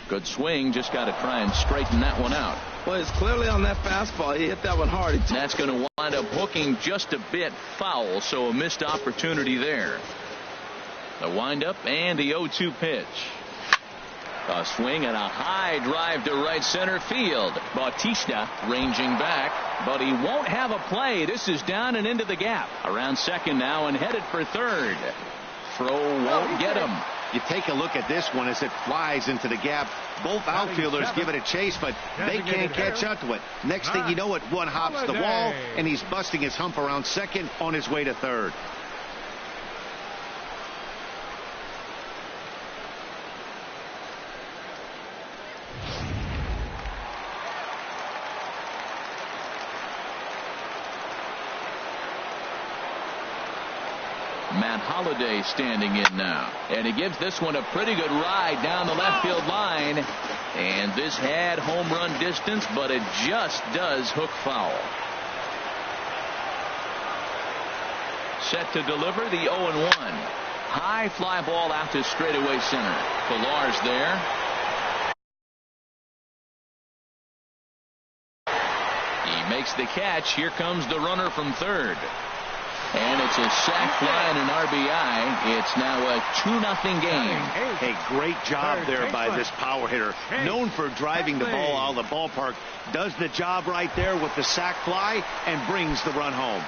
Good swing, just got to try and straighten that one out. Well, it's clearly on that fastball. He hit that one hard. That's going to wind up hooking just a bit foul, so a missed opportunity there. The windup and the 0-2 pitch. A swing and a high drive to right center field. Bautista ranging back, but he won't have a play. This is down and into the gap. Around second now and headed for third. Throw won't get him. You take a look at this one as it flies into the gap. Both outfielders give it a chase, but they can't catch up to it. Next thing you know it, one hops the wall, and he's busting his hump around second on his way to third. Matt Holliday standing in now, and he gives this one a pretty good ride down the left field line, and this had home run distance, but it just does hook foul. Set to deliver the 0-1. High fly ball out to straightaway center. Pilar's there. He makes the catch. Here comes the runner from third. And it's a sac fly and an RBI. It's now a 2-0 game. Hey, great job there by this power hitter. Known for driving the ball out of the ballpark. Does the job right there with the sac fly and brings the run home.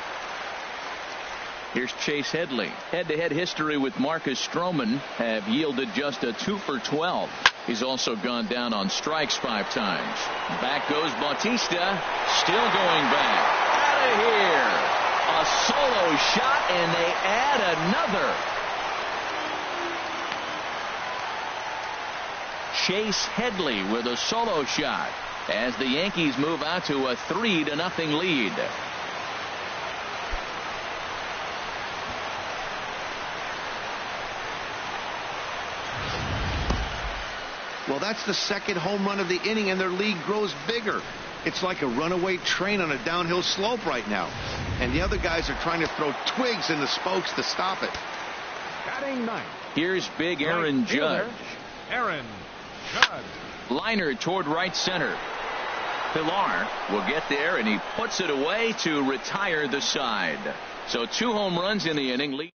Here's Chase Headley. Head-to-head history with Marcus Stroman have yielded just a 2 for 12. He's also gone down on strikes 5 times. Back goes Bautista. Still going back. Out of here. A solo shot, and they add another. Chase Headley with a solo shot as the Yankees move out to a 3-0 lead. Well, that's the second home run of the inning, and their lead grows bigger. It's like a runaway train on a downhill slope right now. And the other guys are trying to throw twigs in the spokes to stop it. Batting ninth. Here's big Aaron Judge. Aaron Judge. Liner toward right center. Pilar will get there, and he puts it away to retire the side. So 2 home runs in the inning.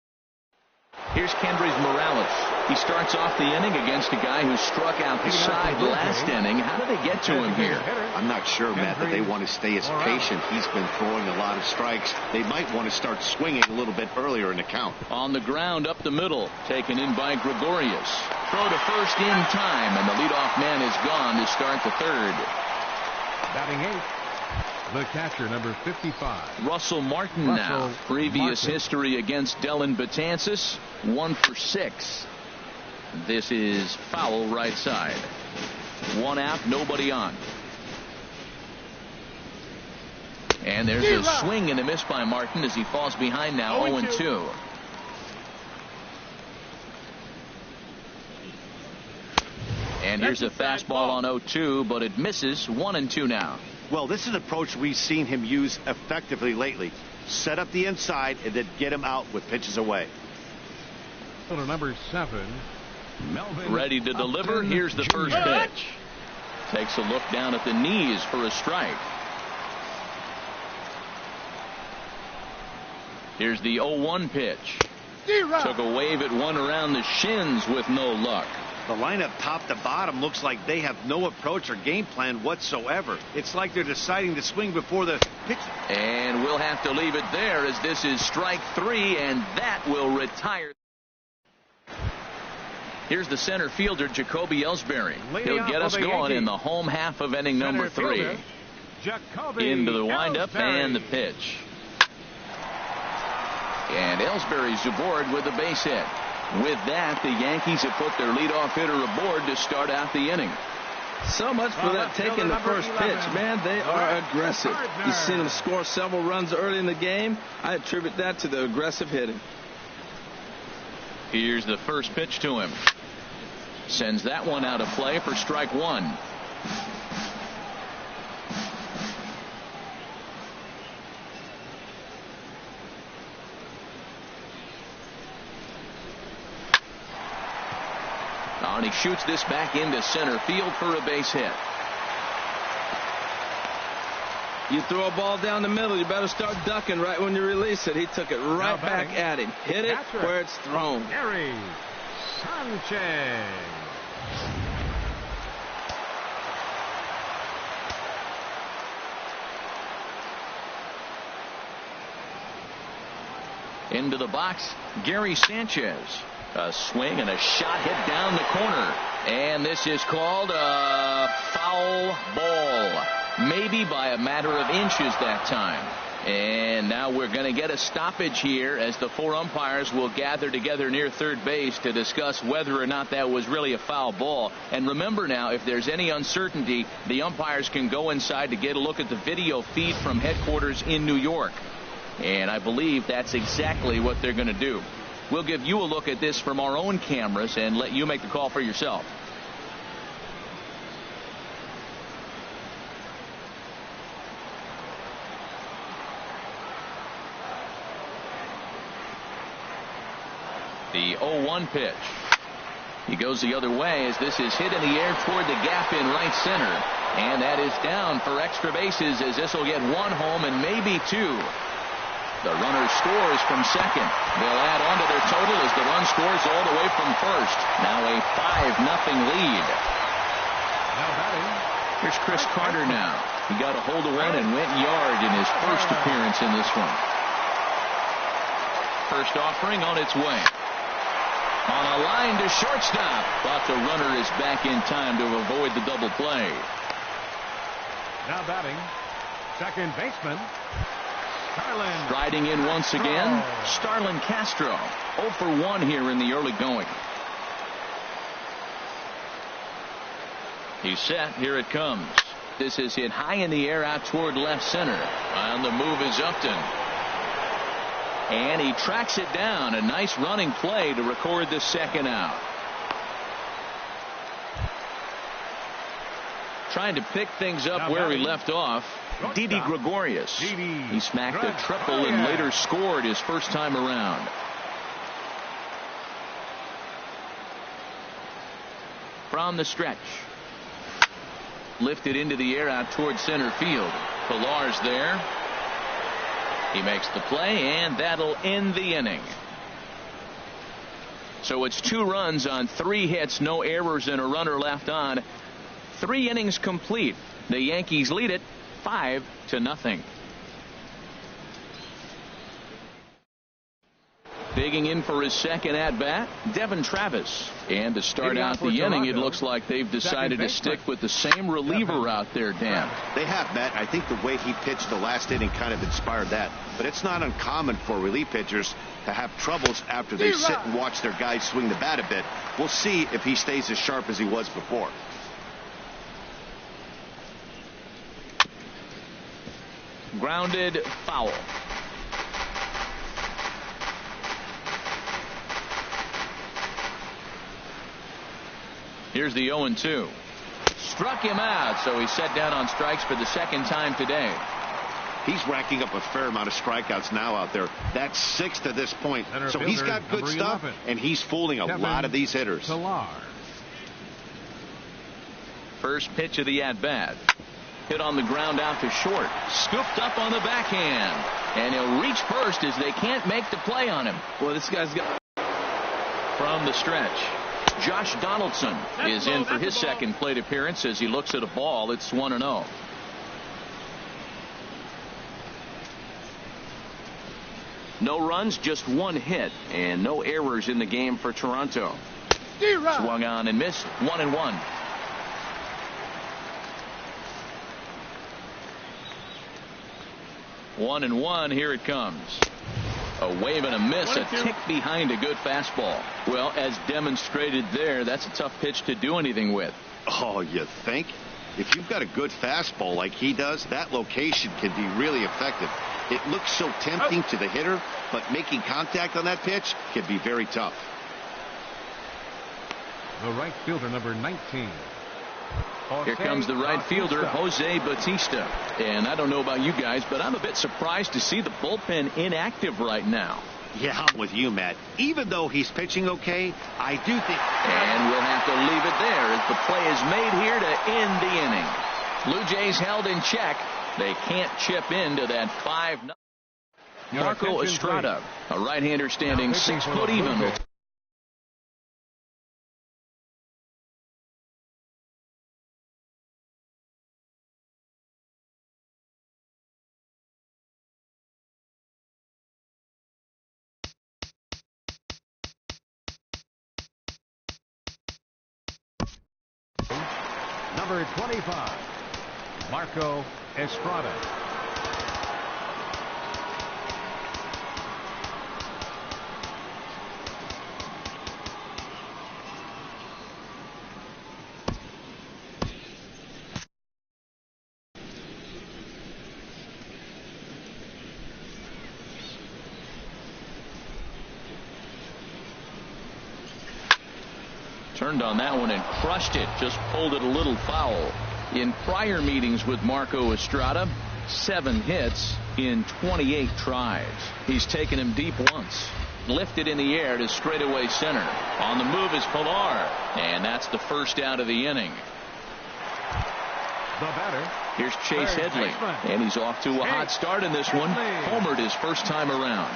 Here's Kendrys Morales. He starts off the inning against a guy who struck out the side last inning. How did they get to him here? I'm not sure, Matt, that they want to stay as patient. He's been throwing a lot of strikes. They might want to start swinging a little bit earlier in the count. On the ground up the middle, taken in by Gregorius. Throw to first in time, and the leadoff man is gone to start the third. Batting eighth. The catcher, number 55. Russell Martin now. Previous history against Dellin Betances, 1 for 6. This is foul right side. 1 out, nobody on. And there's a swing and a miss by Martin as he falls behind now, 0-2. And here's a fastball on 0-2, but it misses. 1-2 now. Well, this is an approach we've seen him use effectively lately. Set up the inside and then get him out with pitches away. Number 7. Melvin ready to deliver. Here's the first pitch. Takes a look down at the knees for a strike. Here's the 0-1 pitch. Took a wave at one around the shins with no luck. The lineup top to bottom looks like they have no approach or game plan whatsoever. It's like they're deciding to swing before the pitch. And we'll have to leave it there as this is strike 3, and that will retire. Here's the center fielder, Jacoby Ellsbury. He'll get us going in the home half of inning number 3. Into the windup and the pitch. And Ellsbury's aboard with a base hit. With that, the Yankees have put their leadoff hitter aboard to start out the inning. So much for that taking the first pitch. Man, they are aggressive. You've seen them score several runs early in the game. I attribute that to the aggressive hitting. Here's the first pitch to him. Sends that one out of play for strike 1. And he shoots this back into center field for a base hit. You throw a ball down the middle, you better start ducking right when you release it. He took it right back at him. Hit it where it's thrown. Gary Sanchez. Into the box, Gary Sanchez. A swing and a shot hit down the corner. And this is called a foul ball. Maybe by a matter of inches that time. And now we're going to get a stoppage here as the 4 umpires will gather together near third base to discuss whether or not that was really a foul ball. And remember now, if there's any uncertainty, the umpires can go inside to get a look at the video feed from headquarters in New York. And I believe that's exactly what they're going to do. We'll give you a look at this from our own cameras and let you make the call for yourself. The 0-1 pitch. He goes the other way as this is hit in the air toward the gap in right center. And that is down for extra bases as this will get 1 home and maybe 2. The runner scores from second. They'll add on to their total as the run scores all the way from first. Now a 5-0 lead. Now batting. Here's Chris Carter now. He got a hold of one and went yard in his first appearance in this one. First offering on its way. On a line to shortstop. But the runner is back in time to avoid the double play. Now batting. Second baseman. Starlin. Striding in once again, Starlin Castro. 0 for 1 here in the early going. He's set. Here it comes. This is hit high in the air out toward left center. On the move is Upton. And he tracks it down. A nice running play to record the second out. Trying to pick things up where he left off. Didi Gregorius. He smacked a triple and later scored his first time around. From the stretch. Lifted into the air out toward center field. Pilar's there. He makes the play and that'll end the inning. So it's 2 runs on 3 hits, no errors and a runner left on. 3 innings complete. The Yankees lead it 5-0. Digging in for his second at bat, Devin Travis. And to start out the inning, it looks like they've decided to stick with the same reliever out there, Dan. They have, Matt. I think the way he pitched the last inning kind of inspired that. But it's not uncommon for relief pitchers to have troubles after they sit and watch their guys swing the bat a bit. We'll see if he stays as sharp as he was before. Grounded foul. Here's the 0-2. Struck him out, so he's set down on strikes for the second time today. He's racking up a fair amount of strikeouts now out there. That's 6 to this point. So he's got good stuff, and he's fooling a lot of these hitters. First pitch of the at-bat. Hit on the ground out to short. Scooped up on the backhand. And he'll reach first as they can't make the play on him. Well, this guy's got... From the stretch. Josh Donaldson is in for his second plate appearance as he looks at a ball. It's 1-0. No runs, just 1 hit, and no errors in the game for Toronto. Swung on and missed. 1-1. One and one. Here it comes. A wave and a miss, a tick behind a good fastball. Well, as demonstrated there, that's a tough pitch to do anything with. Oh, you think? If you've got a good fastball like he does, that location can be really effective. It looks so tempting to the hitter, but making contact on that pitch can be very tough. The right fielder, number 19. Here comes the right fielder, Jose Bautista. And I don't know about you guys, but I'm a bit surprised to see the bullpen inactive right now. Yeah, I'm with you, Matt. Even though he's pitching okay, I do think... And we'll have to leave it there as the play is made here to end the inning. Blue Jays held in check. They can't chip into that 5-0. Marco Estrada, a right-hander standing 6 foot even. Number 25, Marco Estrada. Turned on that one and crushed it. Just pulled it a little foul. In prior meetings with Marco Estrada, 7 hits in 28 tries. He's taken him deep once. Lifted in the air to straightaway center. On the move is Pilar. And that's the first out of the inning. The batter. Here's Chase Headley. And he's off to a hot start in this one. Homered his first time around.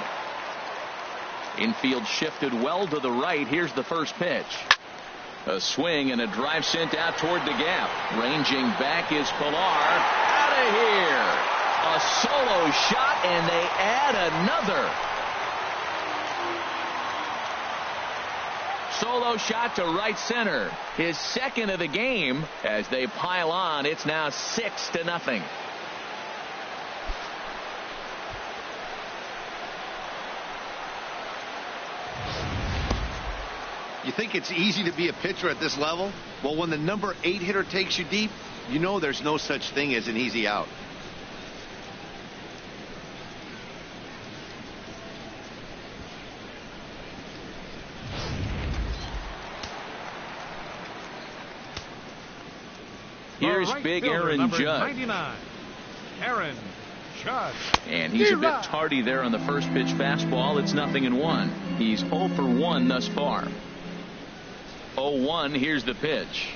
Infield shifted well to the right. Here's the first pitch. A swing and a drive sent out toward the gap. Ranging back is Pilar. Out of here. A solo shot, and they add another. Solo shot to right center. His second of the game. As they pile on, it's now 6-0. You think it's easy to be a pitcher at this level? Well, when the number 8 hitter takes you deep, you know there's no such thing as an easy out. Here's big Aaron Judge. 99, Aaron Judge. And he's a bit tardy there on the first pitch fastball. It's 0-1. He's 0 for 1 thus far. 0-1. Here's the pitch.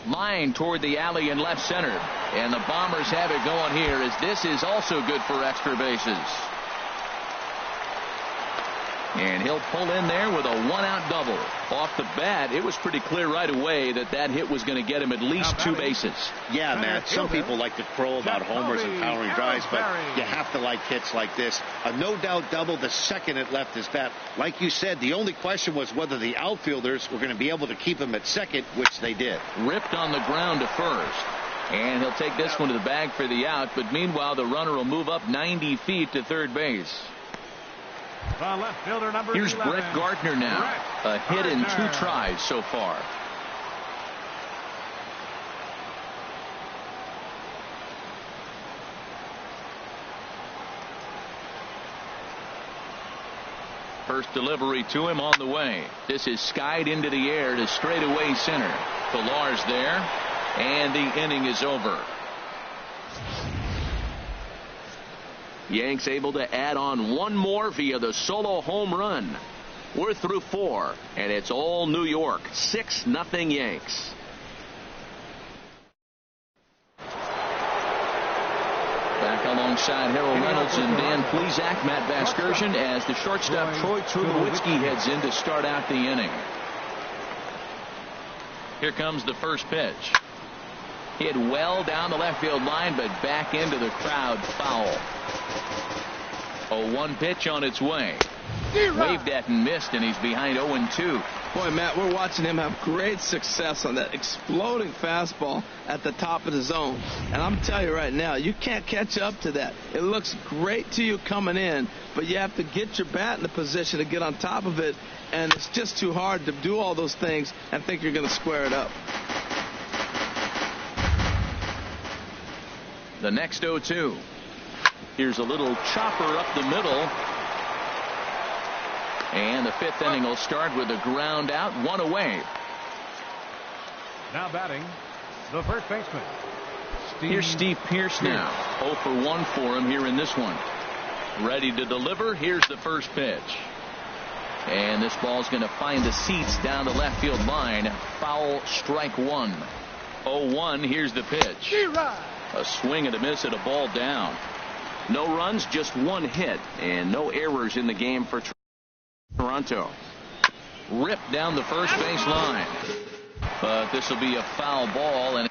Line toward the alley in left center. And the Bombers have it going here as this is also good for extra bases. And he'll pull in there with a 1-out double. Off the bat, it was pretty clear right away that that hit was going to get him at least 2 bases. Yeah, Matt, some people like to crow about homers and powering drives, but you have to like hits like this. A no-doubt double the second it left his bat. Like you said, the only question was whether the outfielders were going to be able to keep him at second, which they did. Ripped on the ground to first. And he'll take this one to the bag for the out, but meanwhile the runner will move up 90 feet to third base. The left fielder, number Here's 11. Brett Gardner now. A hit in 2 tries so far. First delivery to him on the way. This is skied into the air to straightaway center. Pilar's there, and the inning is over. Yanks able to add on 1 more via the solo home run. We're through 4, and it's all New York. 6-0 Yanks. Back alongside Harold Reynolds and Dan Plesac, Matt Vasgersian, as the shortstop Troy Tulowitzki heads in to start out the inning. Here comes the first pitch. Hit well down the left field line, but back into the crowd, foul. A 1 pitch on its way. Waved at and missed, and he's behind 0-2. Boy, Matt, we're watching him have great success on that exploding fastball at the top of the zone. And I'm telling you right now, you can't catch up to that. It looks great to you coming in, but you have to get your bat in the position to get on top of it, and it's just too hard to do all those things and think you're going to square it up. The next 0-2. Here's a little chopper up the middle. And the 5th inning will start with a ground out, 1 away. Now batting, the first baseman. Here's Steve Pearce now. 0 for 1 for him here in this one. Ready to deliver. Here's the first pitch. And this ball's going to find the seats down the left field line. Foul, strike one. 0-1. Here's the pitch. A swing and a miss at a ball down. No runs, just one hit, and no errors in the game for Toronto. Ripped down the first base line. But this will be a foul ball. And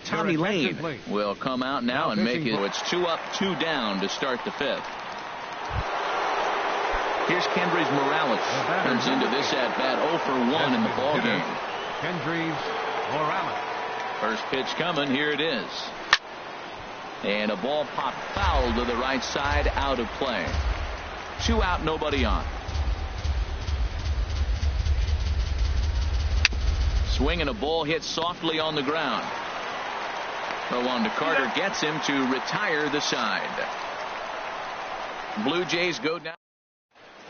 Tommy Lane will come out now and make it. It's 2 up, 2 down to start the 5th. Here's Kendrys Morales. Comes into this at bat 0 for 1 in the ball game. Kendrys Morales. First pitch coming. Here it is. And a ball popped foul to the right side, out of play. 2 out, nobody on. Swing and a ball hit softly on the ground. Throw on to Carter gets him to retire the side. Blue Jays go down.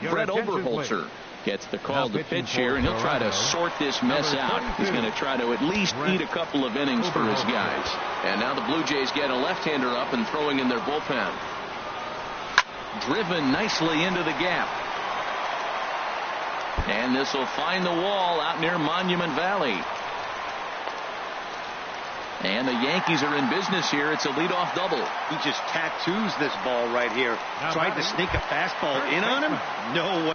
Brett Oberholzer gets the call to pitch here, and he'll try to sort this mess out. He's going to try to at least eat a couple of innings for his guys. And now the Blue Jays get a left-hander up and throwing in their bullpen. Driven nicely into the gap. And this will find the wall out near Monument Valley. And the Yankees are in business here. It's a leadoff double. He just tattoos this ball right here. Tried to sneak a fastball in on him? No way.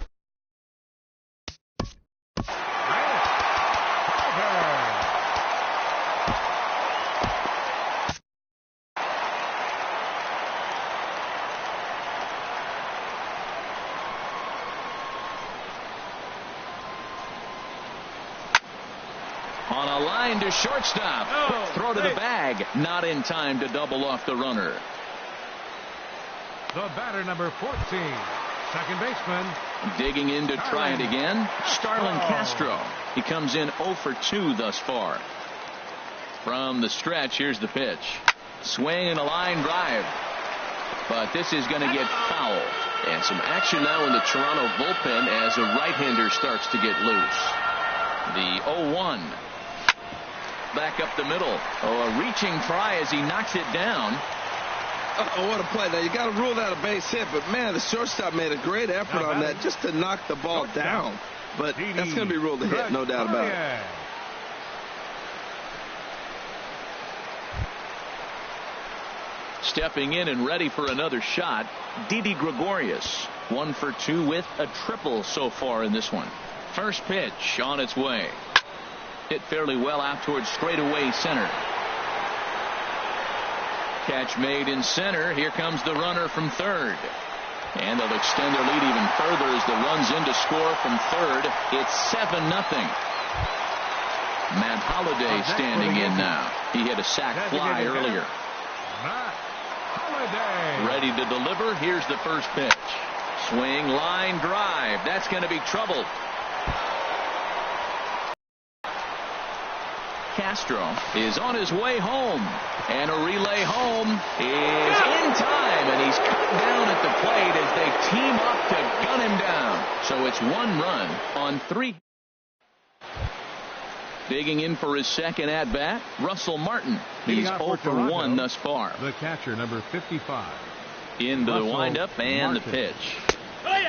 On a line to shortstop. Throw to the bag. Not in time to double off the runner. The batter, number 14, second baseman. Digging in to try it again. Starlin Castro. He comes in 0 for 2 thus far. From the stretch, here's the pitch. Swing and a line drive. But this is going to get foul. And some action now in the Toronto bullpen as a right-hander starts to get loose. The 0-1. Back up the middle. A reaching try as he knocks it down. Oh, what a play. Now, you got to rule that a base hit, but, man, the shortstop made a great effort on that just to knock the ball down. But that's going to be ruled a hit, no doubt about it. Stepping in and ready for another shot, Didi Gregorius. 1 for 2 with a triple so far in this one. First pitch on its way. Hit fairly well out towards straightaway center. Catch made in center. Here comes the runner from third. And they'll extend their lead even further as the runs in to score from third. It's 7-0. Matt Holliday standing in now. He hit a sac fly earlier. Matt Holliday. Ready to deliver. Here's the first pitch. Swing, line drive. That's going to be trouble. Castro is on his way home, and a relay home is in time, and he's cut down at the plate as they team up to gun him down. So it's 1 run on 3. Digging in for his second at bat, Russell Martin. He's 0 for 1 thus far. The catcher, number 55. Into the windup and Martin. the pitch.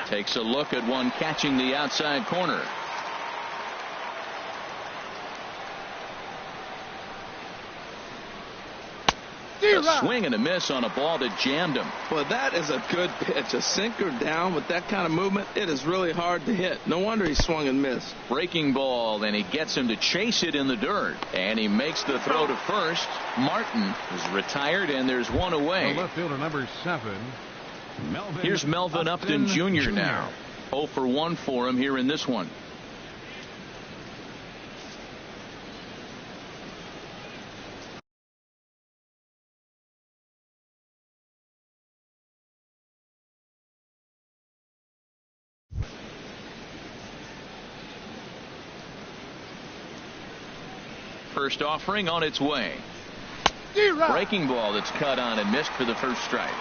Takes a look at one catching the outside corner. A swing and a miss on a ball that jammed him. Well, that is a good pitch. A sinker down with that kind of movement, it is really hard to hit. No wonder he swung and missed. Breaking ball, and he gets him to chase it in the dirt. And he makes the throw to first. Martin is retired, and there's one away. The left fielder, number 7. Here's Melvin Upton Jr. now. 0 for 1 for him here in this one. First offering on its way. Breaking ball that's cut on and missed for the first strike.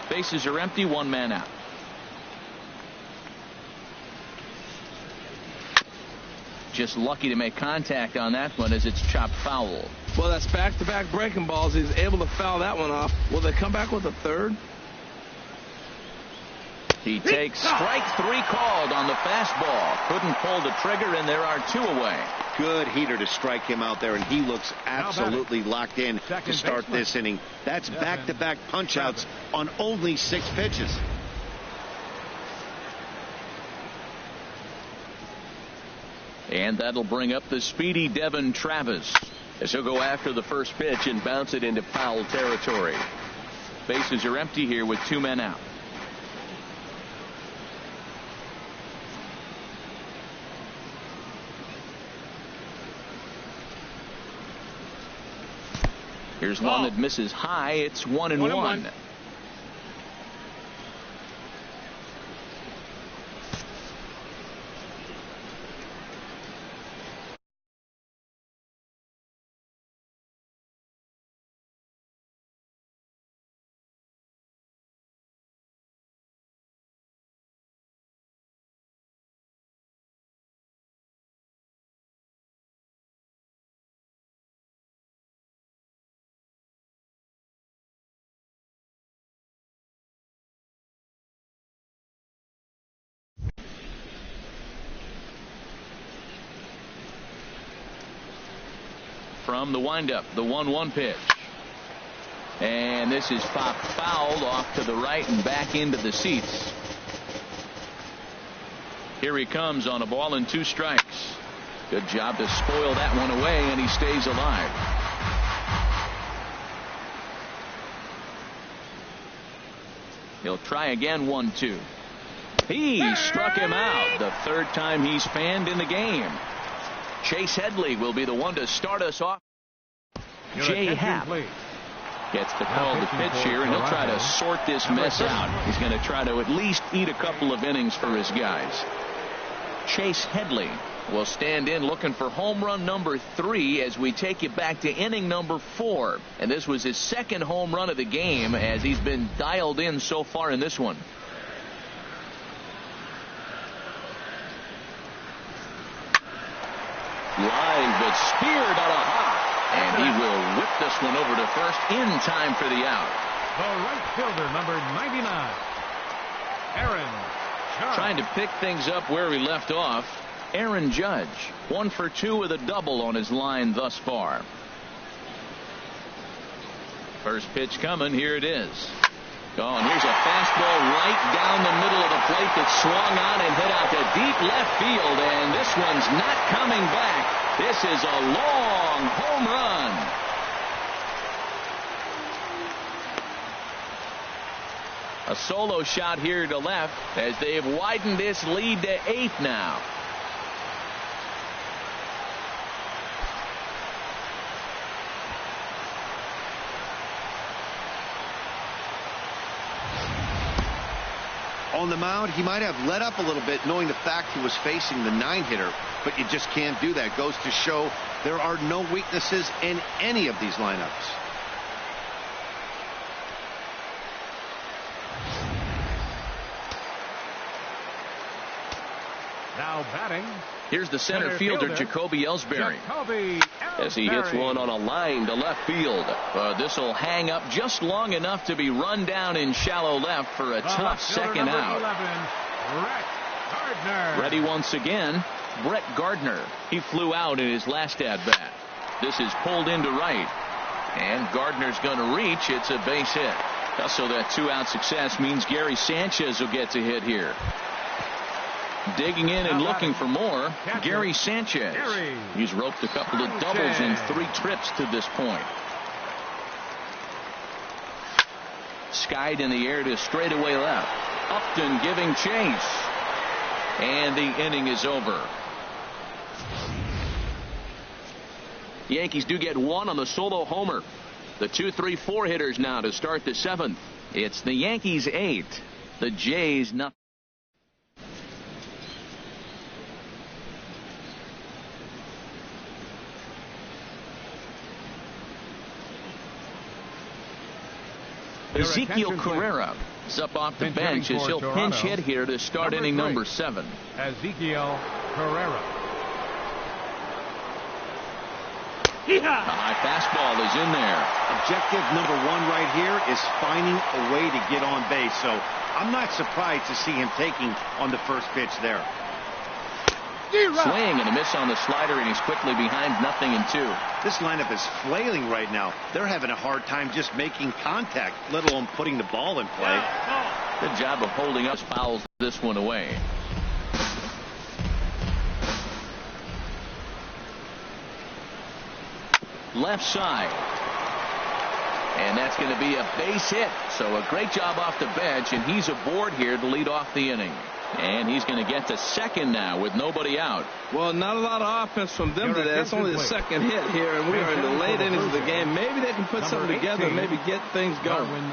Bases are empty, one man out. Just lucky to make contact on that one as it's chopped foul. Well, that's back-to-back breaking balls. He's able to foul that one off. Will they come back with a third? He takes strike 3 called on the fastball. Couldn't pull the trigger, and there are 2 away. Good heater to strike him out there, and he looks absolutely locked in to start this inning. That's back-to-back punch-outs on only 6 pitches. And that'll bring up the speedy Devin Travis, as he'll go after the first pitch and bounce it into foul territory. Bases are empty here with 2 men out. Here's one that misses high. It's 1-1. From the windup, the 1-1 pitch. And this is popped foul off to the right and back into the seats. Here he comes on a ball and 2 strikes. Good job to spoil that one away, and he stays alive. He'll try again, 1-2. He struck him out the 3rd time he's fanned in the game. Chase Headley will be the one to start us off. Jay Happ gets to call the pitch here, and he'll try to sort this mess out. He's going to try to at least eat a couple of innings for his guys. Chase Headley will stand in looking for home run number 3 as we take you back to inning number 4. And this was his 2nd home run of the game as he's been dialed in so far in this one. Line, but speared on a hop. And he will whip this one over to first in time for the out. The right fielder, number 99, Aaron Judge. Trying to pick things up where we left off. Aaron Judge, 1 for 2 with a double on his line thus far. First pitch coming. Here it is. Oh, and here's a fastball right down the middle of the plate that swung on and hit out to deep left field, and this one's not coming back. This is a long home run. A solo shot here to left as they have widened this lead to 8 now. On the mound, he might have let up a little bit knowing the fact he was facing the 9-hitter, but you just can't do that. Goes to show there are no weaknesses in any of these lineups. Now batting. Here's the center fielder, Jacoby Ellsbury. As he hits one on a line to left field. This will hang up just long enough to be run down in shallow left for a tough second out. 11, Ready once again, Brett Gardner. He flew out in his last at-bat. This is pulled into right. And Gardner's going to reach. It's a base hit. So that 2-out success means Gary Sanchez will get to hit here. Digging in and looking for more, Gary Sanchez. He's roped a couple of doubles in 3 trips to this point. Skied in the air to straightaway left. Upton giving chase. And the inning is over. Yankees do get 1 on the solo homer. The 2-3-4 hitters now to start the 7th. It's the Yankees 8, the Jays nothing. Ezekiel Carrera is up off the bench as he'll pinch hit here to start inning number 7. Ezekiel Carrera. The high fastball is in there. Objective number 1 right here is finding a way to get on base. So I'm not surprised to see him taking on the first pitch there. Swing and a miss on the slider, and he's quickly behind 0-2. This lineup is flailing right now. They're having a hard time just making contact, let alone putting the ball in play. Good job of holding up. Fouls this one away. Left side. And that's going to be a base hit. So a great job off the bench, and he's aboard here to lead off the inning. And he's going to get to second now with nobody out. Well, not a lot of offense from them today. It's only the second hit here, and we are in the late innings of the game. Maybe they can put something together and maybe get things going.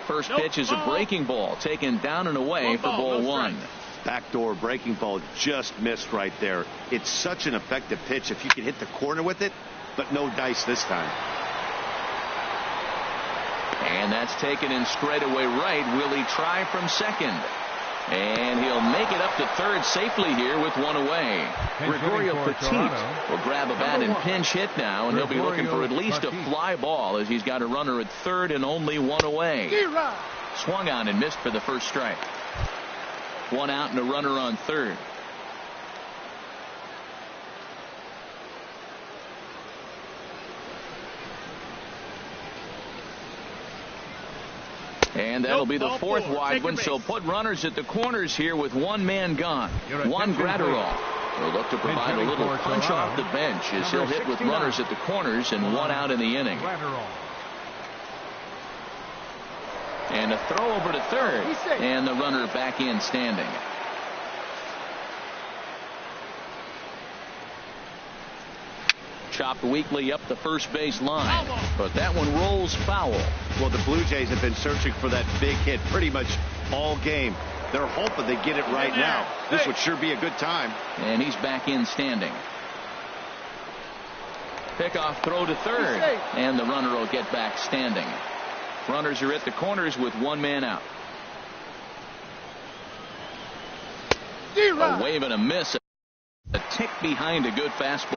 First pitch is a breaking ball taken down and away for ball 1. Backdoor breaking ball just missed right there. It's such an effective pitch if you can hit the corner with it, but no dice this time. And that's taken in straightaway right. Will he try from second? And he'll make it up to third safely here with one away. Gregorio Petit will grab a bat and pinch hit now, and he'll be looking for at least a fly ball as he's got a runner at third and only one away. Swung on and missed for the first strike. One out and a runner on third. And that'll be the fourth wide one, so put runners at the corners here with one man gone. Juan Gratterall will look to provide a little punch off the bench as he'll hit with runners at the corners and one out in the inning. And a throw over to third, and the runner back in standing. Chopped weakly up the first base line, but that one rolls foul. Well, the Blue Jays have been searching for that big hit pretty much all game. They're hoping they get it right now. This would sure be a good time. And he's back in standing. Pickoff throw to third, and the runner will get back standing. Runners are at the corners with one man out. A wave and a miss. A tick behind a good fastball.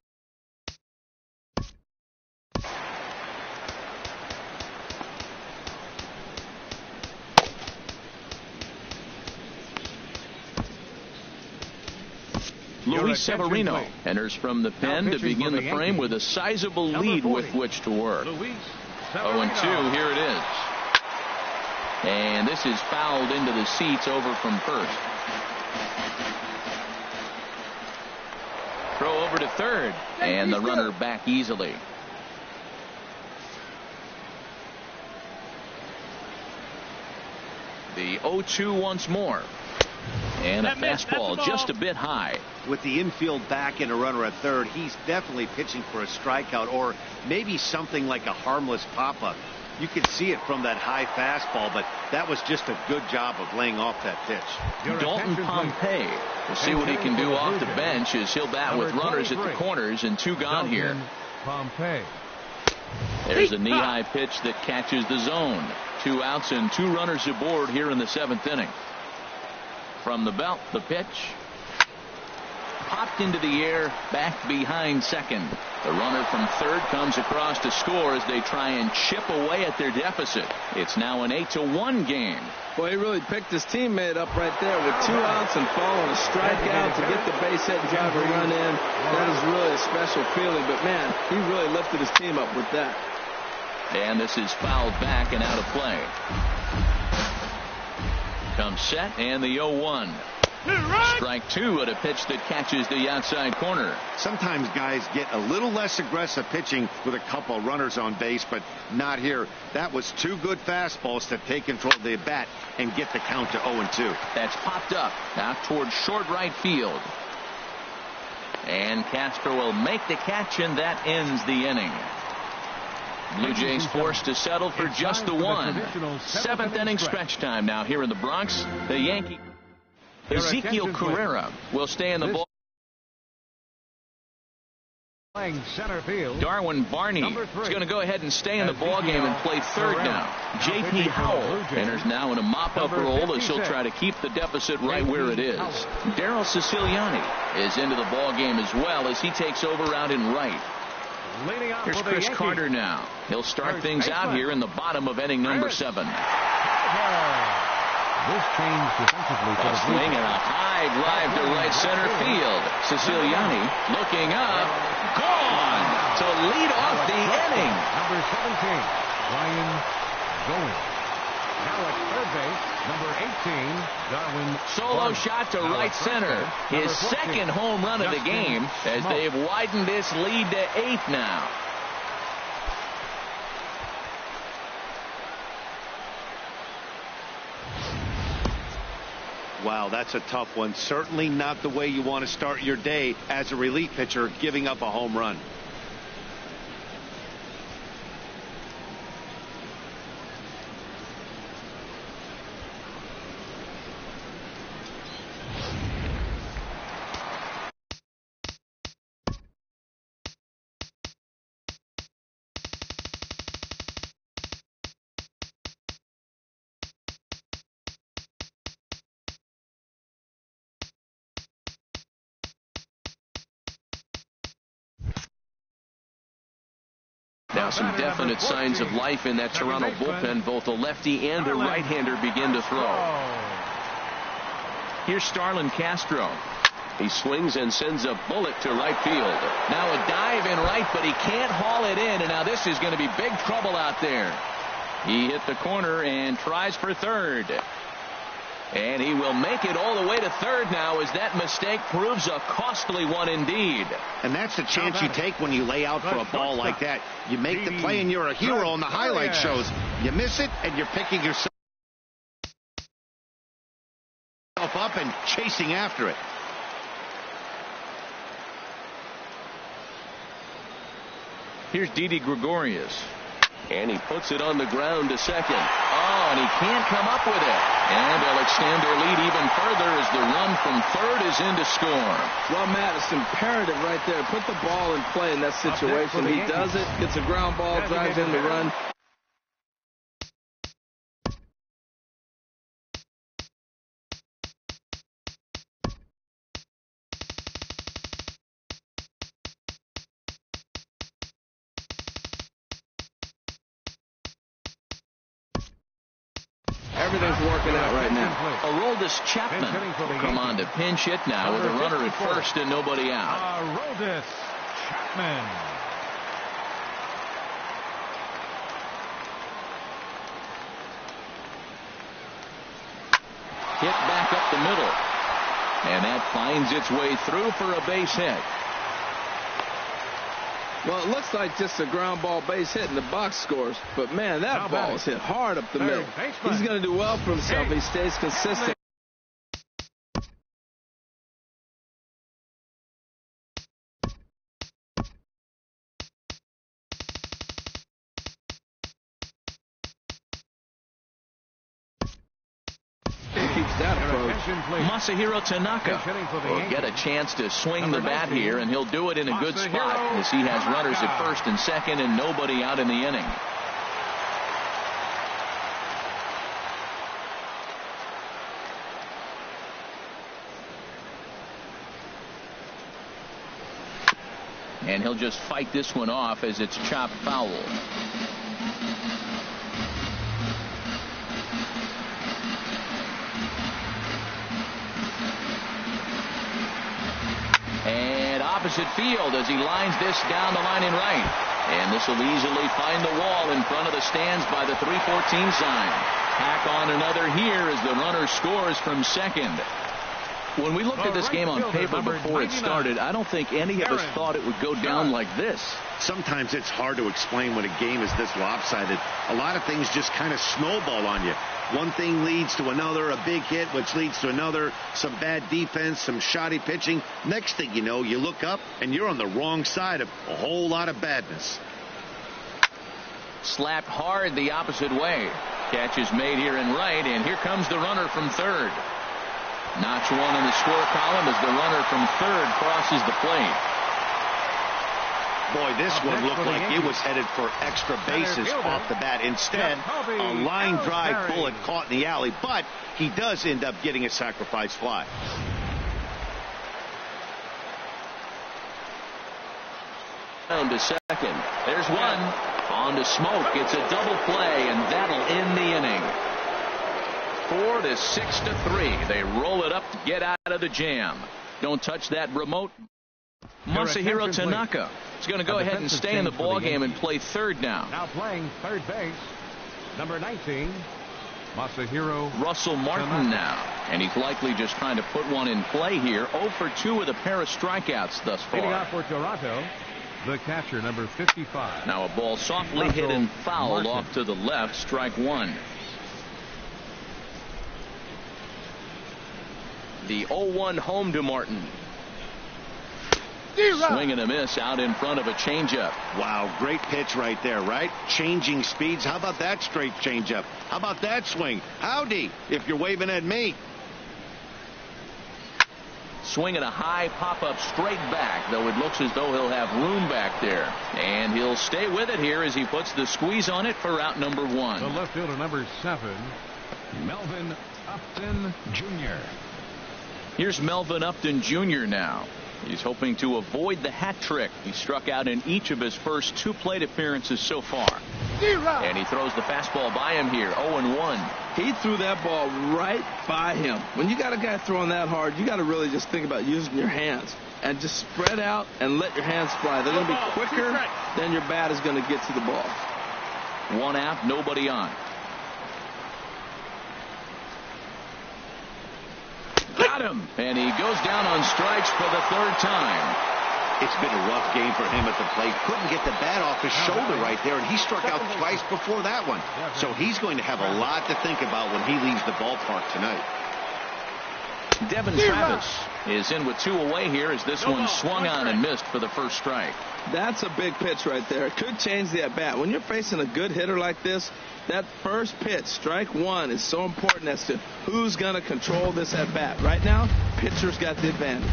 Luis Severino enters from the pen to begin the frame with a sizable lead with which to work. 0-2, here it is. And this is fouled into the seats over from first. Throw over to third, and the runner back easily. The 0-2 once more. And a fastball just a bit high. With the infield back and a runner at third, he's definitely pitching for a strikeout or maybe something like a harmless pop-up. You could see it from that high fastball, but that was just a good job of laying off that pitch. Dalton Pompey will see what he can do off the bench as he'll bat with runners at the corners and two gone here. There's a knee-high pitch that catches the zone. 2 outs and 2 runners aboard here in the 7th inning. From the belt, the pitch popped into the air, back behind second. The runner from third comes across to score as they try and chip away at their deficit. It's now an 8-1 game. Boy, he really picked his teammate up right there with 2 outs and following a strikeout to get the base hit and drive a run in. That is really a special feeling, but man, he really lifted his team up with that. And this is fouled back and out of play. Comes set and the 0-1. Strike 2 at a pitch that catches the outside corner. Sometimes guys get a little less aggressive pitching with a couple runners on base, but not here. That was 2 good fastballs to take control of the bat and get the count to 0-2. That's popped up now towards short right field. And Castro will make the catch, and that ends the inning. Blue Jays forced to settle for just the one. 7th inning stretch time now here in the Bronx. The Yankee Ezekiel Carrera will stay in the ball. Playing center field. Darwin Barney is going to go ahead and stay in the ballgame and play third now. J.P. Howell enters now in a mop-up role as he'll try to keep the deficit right where it is. Daryl Siciliani is into the ballgame as well as he takes over out in right. Here's Chris Carter now. He'll start things out here in the bottom of inning number 7. This change defensively for the swing and a high drive to right center field. Siciliani looking up, gone to lead off the inning. Number 17, Ryan going. Now at third base, number 18, Darwin. Solo shot to right center. His second home run of the game as they've widened this lead to 8 now. Wow, that's a tough one. Certainly not the way you want to start your day as a relief pitcher, giving up a home run. Now some definite signs of life in that Toronto bullpen. Both a lefty and a right-hander begin to throw. Here's Starlin Castro. He swings and sends a bullet to right field. Now a dive in right, but he can't haul it in. And now this is going to be big trouble out there. He hit the corner and tries for third. And he will make it all the way to third now as that mistake proves a costly one indeed. And that's the chance you take when you lay out for a ball like that. You make the play and you're a hero on the highlight shows. You miss it and you're picking yourself up and chasing after it. Here's Didi Gregorius. And he puts it on the ground to second. Oh, and he can't come up with it. And they'll extend their lead even further as the run from third is in to score. Well, Matt, it's imperative right there. Put the ball in play in that situation. He does it, gets a ground ball, drives in the run. Everything's working out right now. Aroldis Chapman will come on to pinch hit now with a runner at first and nobody out. Aroldis Chapman. Hit back up the middle. And that finds its way through for a base hit. Well, it looks like just a ground ball base hit and the box scores. But, man, that ball is hit hard up the middle. He's going to do well for himself. He stays consistent. Masahiro Tanaka will get a chance to swing the bat here, and he'll do it in a good spot as he has runners at first and second and nobody out in the inning. And he'll just fight this one off as it's chopped foul. And opposite field as he lines this down the line in right. And this will easily find the wall in front of the stands by the 314 sign. Tack on another here as the runner scores from second. When we looked at this game on paper before it started, I don't think any of us thought it would go down like this. Sometimes it's hard to explain when a game is this lopsided. A lot of things just kind of snowball on you. One thing leads to another, a big hit, which leads to another, some bad defense, some shoddy pitching. Next thing you know, you look up and you're on the wrong side of a whole lot of badness. Slapped hard the opposite way. Catch is made here in right, and here comes the runner from third. Notch one in the score column as the runner from third crosses the plate. Boy, this one looked like it was headed for extra bases off the bat. Instead, a line drive bullet caught in the alley, but he does end up getting a sacrifice fly. Down to second. There's one. On to Smoke. It's a double play, and that'll end the inning. 4-6-3. They roll it up to get out of the jam. Don't touch that remote. Masahiro Tanaka is going to go ahead and stay in the ballgame and play third now. Now playing third base, number 19, Masahiro Russell Martin now. And he's likely just trying to put one in play here. 0 for 2 with a pair of strikeouts thus far. Leading off for Toronto, the catcher, number 55. Now a ball softly hit and fouled off to the left. Strike one. The 0-1 home to Martin. Swing and a miss out in front of a changeup. Wow, great pitch right there, right? Changing speeds. How about that straight changeup? How about that swing? Howdy, if you're waving at me. Swing and a high pop-up straight back, though it looks as though he'll have room back there. And he'll stay with it here as he puts the squeeze on it for out number 1. The left fielder, number 7, Melvin Upton Jr. Here's Melvin Upton Jr. now. He's hoping to avoid the hat trick. He struck out in each of his first 2 plate appearances so far. And he throws the fastball by him here. 0-1. He threw that ball right by him. When you got a guy throwing that hard, you got to really just think about using your hands and just spread out and let your hands fly. They're going to be quicker than your bat is going to get to the ball. 1 out, nobody on. Got him, and he goes down on strikes for the 3rd time. It's been a rough game for him at the plate. Couldn't get the bat off his shoulder right there, and he struck out twice before that one. So he's going to have a lot to think about when he leaves the ballpark tonight. Devin Travis is in with 2 away here as this one swung on and missed for the first strike. That's a big pitch right there. It could change the at-bat. When you're facing a good hitter like this, that first pitch, strike 1, is so important as to who's going to control this at-bat. Right now, pitcher's got the advantage.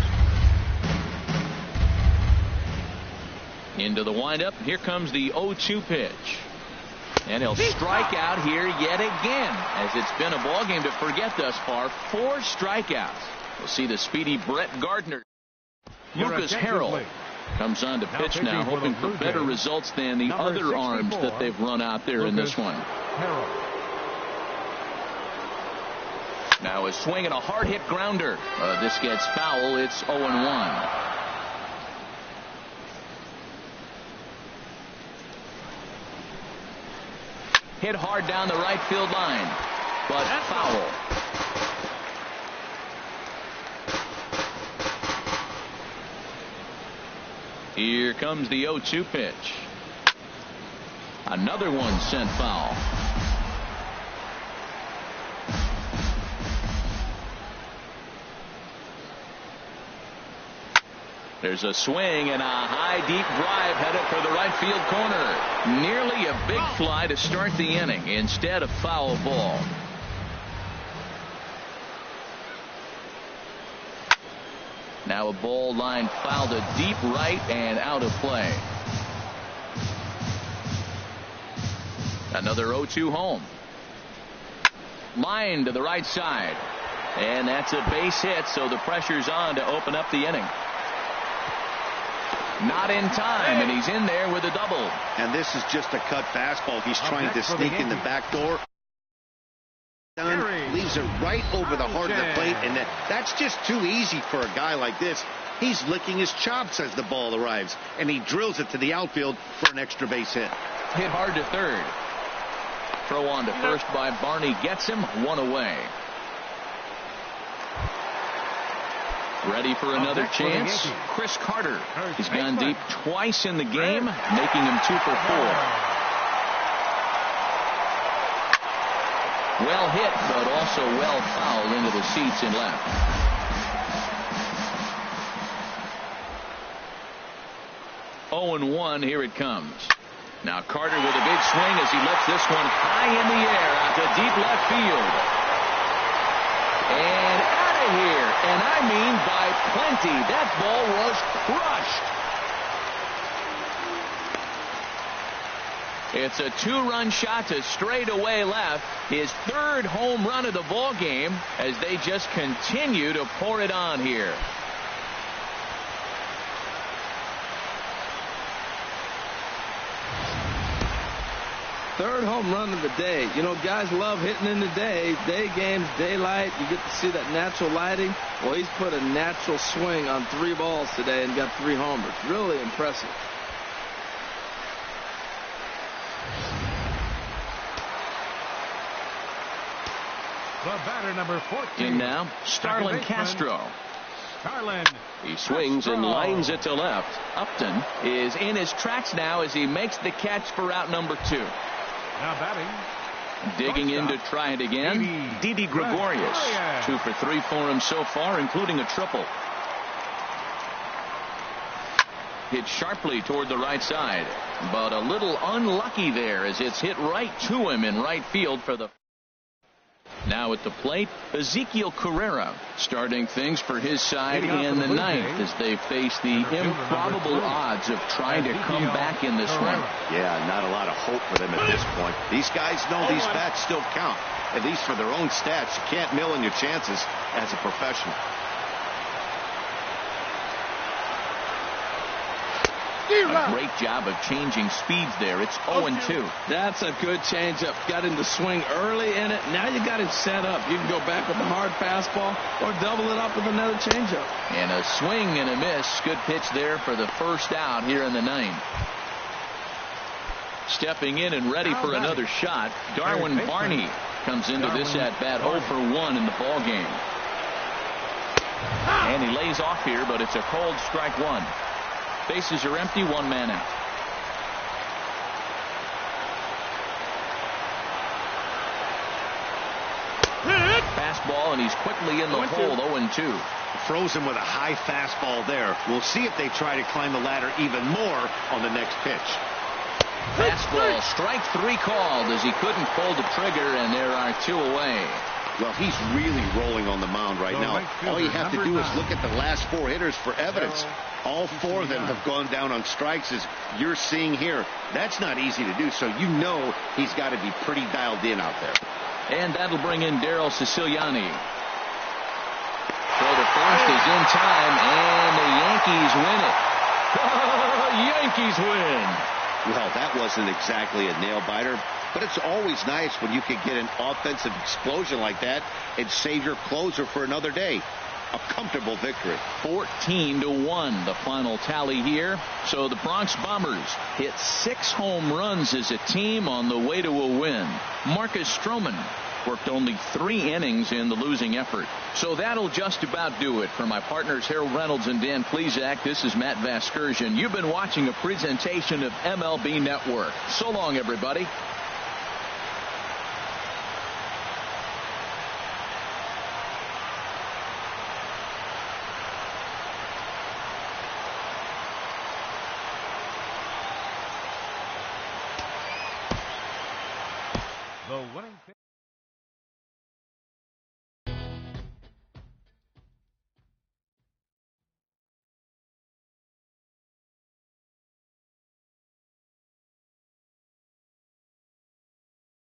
Into the windup. Here comes the 0-2 pitch. And he'll strike out here yet again, as it's been a ball game to forget thus far. 4 strikeouts. We'll see the speedy Brett Gardner. Lucas Harrell comes on to pitch now, hoping for better results than the other arms that they've run out there in this one. Now a swing and a hard hit grounder. This gets foul. It's 0-1. Hit hard down the right field line, but foul. Here comes the 0-2 pitch. Another one sent foul. There's a swing and a high deep drive headed for the right field corner. Nearly a big fly to start the inning. Instead, a foul ball. Now a ball line foul to deep right and out of play. Another 0-2 home. Line to the right side. And that's a base hit, so the pressure's on to open up the inning. Not in time, and he's in there with a double. And this is just a cut fastball. He's trying to sneak in the back door. Leaves it right over the heart of the plate, and that's just too easy for a guy like this. He's licking his chops as the ball arrives, and he drills it to the outfield for an extra base hit. Hit hard to third. Throw on to first by Barney gets him. 1 away. Ready for another chance. Chris Carter. He's gone deep twice in the game, making him 2 for 4. Well hit, but also well fouled into the seats in left. Oh and 1, here it comes. Now Carter with a big swing as he lets this one high in the air out to deep left field. And out of here, and I mean by plenty. That ball was crushed. It's a 2-run shot to straightaway left. His 3rd home run of the ball game as they just continue to pour it on here. Third home run of the day. You know, guys love hitting in the day. Day games, daylight. You get to see that natural lighting. Well, he's put a natural swing on 3 balls today and got 3 homers. Really impressive. The batter, number 14. In now, Starlin Castro. Starlin. He swings and lines it to left. Upton is in his tracks now as he makes the catch for out number 2. Now batting. Digging in to try it again. Didi Gregorius. 2 for 3 for him so far, including a triple. Hit sharply toward the right side, but a little unlucky there as it's hit right to him in right field for the. Now at the plate, Ezekiel Carrera starting things for his side in the 9th as they face the improbable odds of trying to come back in this one. Yeah, not a lot of hope for them at this point. These guys know these bats still count, at least for their own stats. You can't mill in your chances as a professional. A great job of changing speeds there. It's 0-2. That's a good changeup. Got him to swing early in it. Now you got him set up. You can go back with a hard fastball or double it up with another changeup. And a swing and a miss. Good pitch there for the first out here in the 9th. Stepping in and ready for another shot, Darwin Barney comes into this at-bat 0 for 1 in the ball game. And he lays off here, but it's a cold strike 1. Bases are empty, 1 man out. Fastball, and he's quickly in the hole, 0-2. Frozen with a high fastball there. We'll see if they try to climb the ladder even more on the next pitch. Fastball, strike 3 called as he couldn't pull the trigger, and there are 2 away. Well, he's really rolling on the mound right now. All you have to do is look at the last 4 hitters for evidence. All 4 of them have gone down on strikes, as you're seeing here. That's not easy to do, so you know he's got to be pretty dialed in out there. And that'll bring in Daryl Siciliani. Throw to first is in time, and the Yankees win it. Yankees win. Well, that wasn't exactly a nail-biter, but it's always nice when you can get an offensive explosion like that and save your closer for another day. A comfortable victory. 14-1 the final tally here. So the Bronx Bombers hit 6 home runs as a team on the way to a win. Marcus Stroman worked only 3 innings in the losing effort. So that'll just about do it. For my partners Harold Reynolds and Dan Plesac, this is Matt Vasgersian. You've been watching a presentation of MLB Network. So long, everybody. The winning